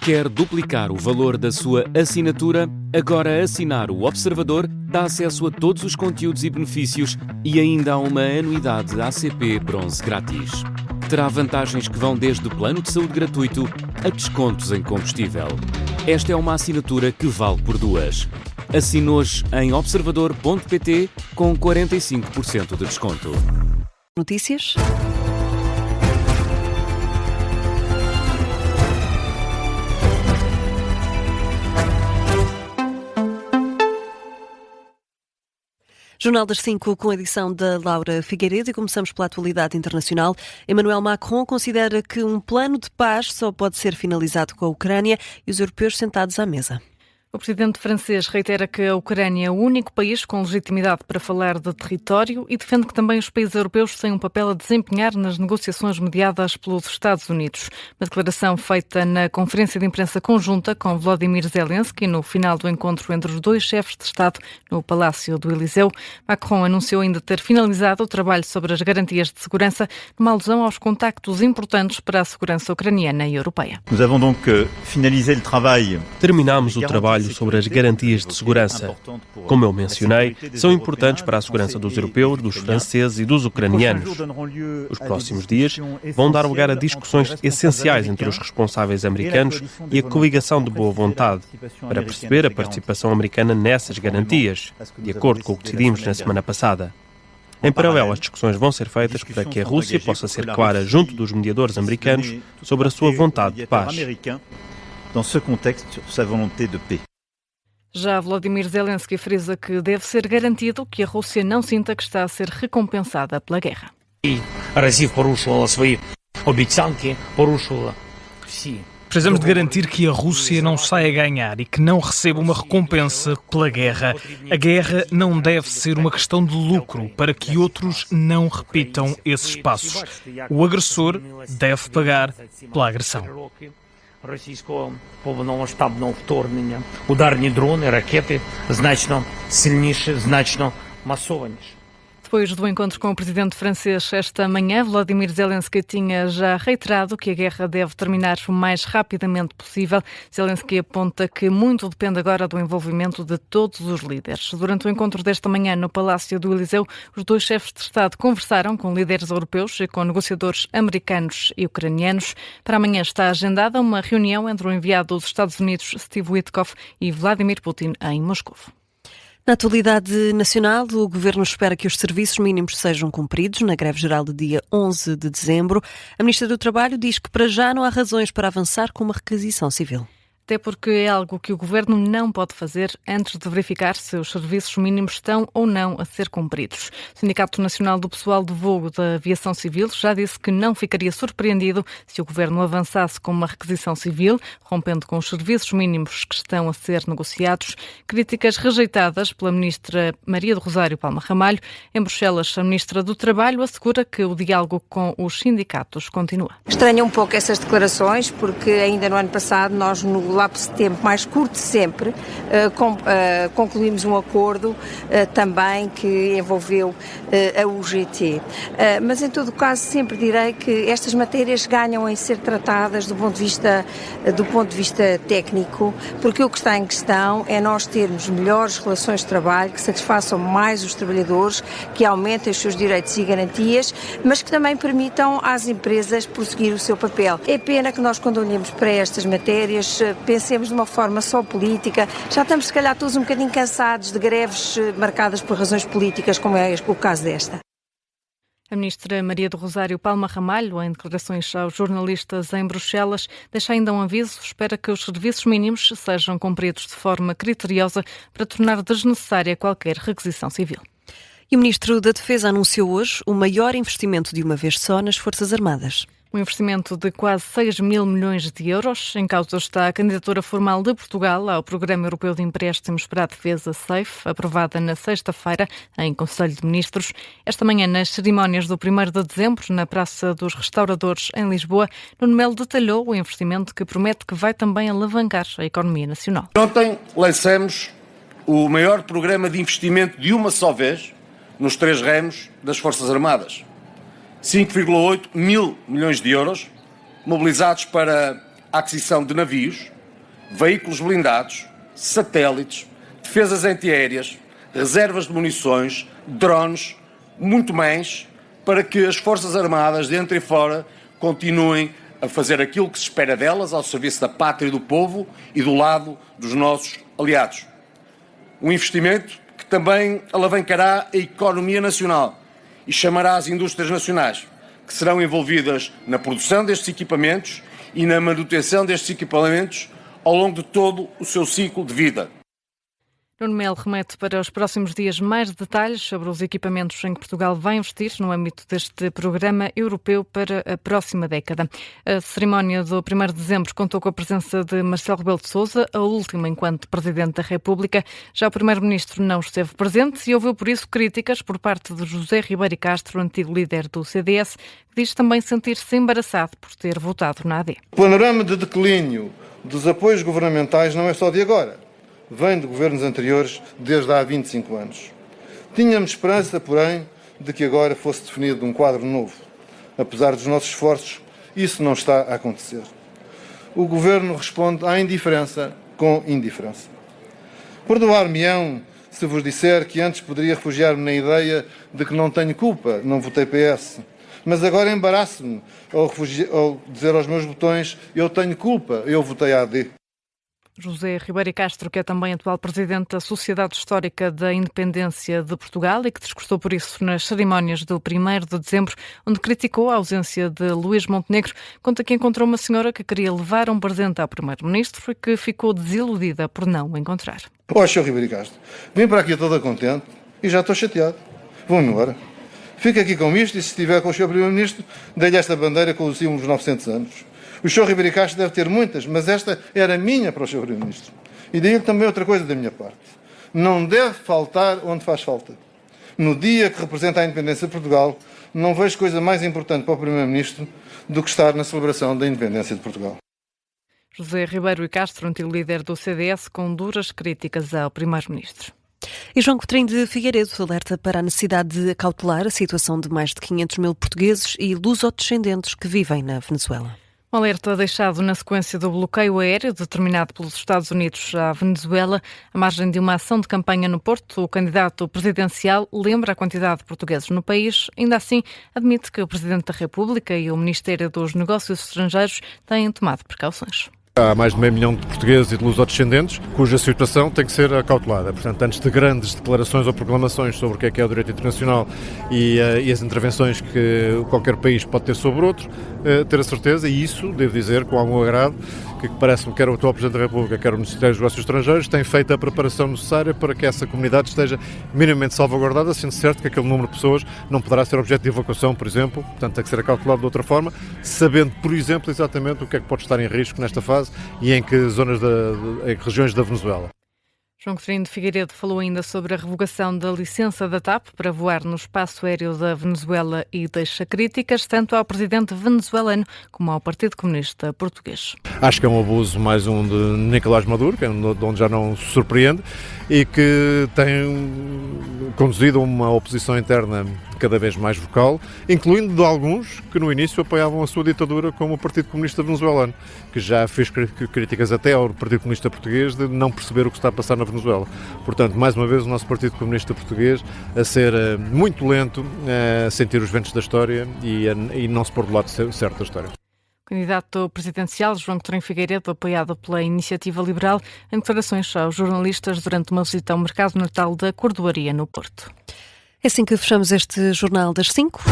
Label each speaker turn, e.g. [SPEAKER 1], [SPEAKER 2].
[SPEAKER 1] Quer duplicar o valor da sua assinatura? Agora assinar o Observador dá acesso a todos os conteúdos e benefícios e ainda há uma anuidade ACP Bronze grátis. Terá vantagens que vão desde plano de saúde gratuito a descontos em combustível. Esta é uma assinatura que vale por duas. Assine hoje em observador.pt com 45% de desconto.
[SPEAKER 2] Notícias? Jornal das 5 com a edição da Laura Figueiredo e começamos pela atualidade internacional. Emmanuel Macron considera que um plano de paz só pode ser finalizado com a Ucrânia e os europeus sentados à mesa.
[SPEAKER 3] O presidente francês reitera que a Ucrânia é o único país com legitimidade para falar de território e defende que também os países europeus têm um papel a desempenhar nas negociações mediadas pelos Estados Unidos. Uma declaração feita na conferência de imprensa conjunta com Volodymyr Zelensky no final do encontro entre os dois chefes de Estado no Palácio do Eliseu. Macron anunciou ainda ter finalizado o trabalho sobre as garantias de segurança, numa alusão aos contactos importantes para a segurança ucraniana e europeia.
[SPEAKER 4] Terminamos o trabalho sobre as garantias de segurança. Como eu mencionei, são importantes para a segurança dos europeus, dos franceses e dos ucranianos. Os próximos dias vão dar lugar a discussões essenciais entre os responsáveis americanos e a coligação de boa vontade, para perceber a participação americana nessas garantias, de acordo com o que decidimos na semana passada. Em paralelo, as discussões vão ser feitas para que a Rússia possa ser clara junto dos mediadores americanos sobre a sua vontade de paz.
[SPEAKER 3] Já Volodymyr Zelensky frisa que deve ser garantido que a Rússia não sinta que está a ser recompensada pela guerra.
[SPEAKER 5] Precisamos de garantir que a Rússia não saia a ganhar e que não receba uma recompensa pela guerra. A guerra não deve ser uma questão de lucro para que outros não repitam esses passos. O agressor deve pagar pela agressão.
[SPEAKER 6] Російського повномасштабного вторгнення. Ударні дрони, ракети значно сильніші, значно масованіші.
[SPEAKER 3] Depois do encontro com o presidente francês esta manhã, Volodymyr Zelensky tinha já reiterado que a guerra deve terminar o mais rapidamente possível. Zelensky aponta que muito depende agora do envolvimento de todos os líderes. Durante o encontro desta manhã no Palácio do Eliseu, os dois chefes de Estado conversaram com líderes europeus e com negociadores americanos e ucranianos. Para amanhã está agendada uma reunião entre o enviado dos Estados Unidos, Steve Witkoff, e Vladimir Putin em Moscou.
[SPEAKER 2] Na atualidade nacional, o Governo espera que os serviços mínimos sejam cumpridos na greve geral de dia 11 de dezembro. A Ministra do Trabalho diz que para já não há razões para avançar com uma requisição civil.
[SPEAKER 3] Até porque é algo que o Governo não pode fazer antes de verificar se os serviços mínimos estão ou não a ser cumpridos. O Sindicato Nacional do Pessoal de Voo da Aviação Civil já disse que não ficaria surpreendido se o Governo avançasse com uma requisição civil, rompendo com os serviços mínimos que estão a ser negociados. Críticas rejeitadas pela Ministra Maria do Rosário Palma Ramalho. Em Bruxelas, a Ministra do Trabalho assegura que o diálogo com os sindicatos continua.
[SPEAKER 7] Estranha um pouco essas declarações, porque ainda no ano passado nós, no lapso de tempo mais curto sempre, concluímos um acordo também que envolveu a UGT. Mas em todo caso sempre direi que estas matérias ganham em ser tratadas do ponto de vista técnico, porque o que está em questão é nós termos melhores relações de trabalho que satisfaçam mais os trabalhadores, que aumentem os seus direitos e garantias, mas que também permitam às empresas prosseguir o seu papel. É pena que nós, quando olhamos para estas matérias, pensemos de uma forma só política. Já estamos, se calhar, todos um bocadinho cansados de greves marcadas por razões políticas, como é o caso desta.
[SPEAKER 3] A Ministra Maria do Rosário Palma Ramalho, em declarações aos jornalistas em Bruxelas, deixa ainda um aviso, espera que os serviços mínimos sejam cumpridos de forma criteriosa para tornar desnecessária qualquer requisição civil.
[SPEAKER 2] E o Ministro da Defesa anunciou hoje o maior investimento de uma vez só nas Forças Armadas.
[SPEAKER 3] Um investimento de quase 6 mil milhões de euros. Em causa está a candidatura formal de Portugal ao Programa Europeu de Empréstimos para a Defesa SAFE, aprovada na sexta-feira em Conselho de Ministros. Esta manhã, nas cerimónias do 1º de dezembro, na Praça dos Restauradores, em Lisboa, Nuno Melo detalhou o investimento que promete que vai também alavancar a economia nacional.
[SPEAKER 8] Ontem lançamos o maior programa de investimento de uma só vez nos 3 ramos das Forças Armadas. 5,8 mil milhões de euros mobilizados para a aquisição de navios, veículos blindados, satélites, defesas antiaéreas, reservas de munições, drones, muito mais, para que as Forças Armadas, dentro e fora, continuem a fazer aquilo que se espera delas ao serviço da pátria e do povo e do lado dos nossos aliados. Um investimento que também alavancará a economia nacional e chamará as indústrias nacionais, que serão envolvidas na produção destes equipamentos e na manutenção destes equipamentos ao longo de todo o seu ciclo de vida.
[SPEAKER 3] Nuno Melo remete para os próximos dias mais detalhes sobre os equipamentos em que Portugal vai investir no âmbito deste programa europeu para a próxima década. A cerimónia do 1º de dezembro contou com a presença de Marcelo Rebelo de Sousa, a última enquanto Presidente da República. Já o Primeiro-Ministro não esteve presente e ouviu por isso críticas por parte de José Ribeiro e Castro, antigo líder do CDS, que diz também sentir-se embaraçado por ter votado na AD.
[SPEAKER 9] O panorama de declínio dos apoios governamentais não é só de agora. Vem de governos anteriores desde há 25 anos. Tínhamos esperança, porém, de que agora fosse definido um quadro novo. Apesar dos nossos esforços, isso não está a acontecer. O governo responde à indiferença com indiferença. Perdoar-me-ão se vos disser que antes poderia refugiar-me na ideia de que não tenho culpa, não votei PS. Mas agora embaraço-me ao dizer aos meus botões, eu tenho culpa, eu votei AD.
[SPEAKER 3] José Ribeiro e Castro, que é também atual Presidente da Sociedade Histórica da Independência de Portugal e que discursou por isso nas cerimónias do 1º de dezembro, onde criticou a ausência de Luís Montenegro, conta que encontrou uma senhora que queria levar um presente ao Primeiro-Ministro e que ficou desiludida por não o encontrar.
[SPEAKER 9] Sr. Ribeiro e Castro, vim para aqui toda contente e já estou chateado. Vou-me embora. Fica aqui com isto e se estiver com o Sr. Primeiro-Ministro, dê-lhe esta bandeira com os símbolos 900 anos. O Sr. Ribeiro e Castro deve ter muitas, mas esta era minha para o Sr. Primeiro-Ministro. E digo também outra coisa da minha parte. Não deve faltar onde faz falta. No dia que representa a independência de Portugal, não vejo coisa mais importante para o Primeiro-Ministro do que estar na celebração da independência de Portugal.
[SPEAKER 3] José Ribeiro e Castro, antigo líder do CDS, com duras críticas ao Primeiro-Ministro.
[SPEAKER 2] E João Coutinho de Figueiredo alerta para a necessidade de acautelar a situação de mais de 500 mil portugueses e lusodescendentes que vivem na Venezuela.
[SPEAKER 3] Um alerta deixado na sequência do bloqueio aéreo determinado pelos Estados Unidos à Venezuela, à margem de uma ação de campanha no Porto. O candidato presidencial lembra a quantidade de portugueses no país. Ainda assim, admite que o Presidente da República e o Ministério dos Negócios Estrangeiros têm tomado precauções.
[SPEAKER 10] Há mais de meio milhão de portugueses e de lusodescendentes cuja situação tem que ser acautelada. Portanto, antes de grandes declarações ou proclamações sobre o que é o direito internacional e as intervenções que qualquer país pode ter sobre outro, ter a certeza, e isso, devo dizer, com algum agrado, que parece-me que quer o atual Presidente da República, quer o Ministério dos Negócios Estrangeiros, tem feito a preparação necessária para que essa comunidade esteja minimamente salvaguardada, sendo certo que aquele número de pessoas não poderá ser objeto de evacuação, por exemplo, portanto tem que ser acautelado de outra forma, sabendo, por exemplo, exatamente o que é que pode estar em risco nesta fase e em que zonas, em que regiões da Venezuela.
[SPEAKER 3] João Coutinho de Figueiredo falou ainda sobre a revogação da licença da TAP para voar no espaço aéreo da Venezuela e deixa críticas tanto ao presidente venezuelano como ao Partido Comunista Português.
[SPEAKER 10] Acho que é um abuso, mais um de Nicolás Maduro, que é onde já não se surpreende, e que tem conduzido uma oposição interna cada vez mais vocal, incluindo de alguns que no início apoiavam a sua ditadura, como o Partido Comunista Venezuelano, que já fez críticas até ao Partido Comunista Português de não perceber o que está a passar na Venezuela. Portanto, mais uma vez, o nosso Partido Comunista Português a ser muito lento, a sentir os ventos da história e não se pôr do lado certo da história.
[SPEAKER 3] O candidato presidencial, João Coutinho Figueiredo, apoiado pela Iniciativa Liberal, em declarações aos jornalistas durante uma visita ao Mercado Natal da Cordoaria, no Porto.
[SPEAKER 2] É assim que fechamos este Jornal das 5.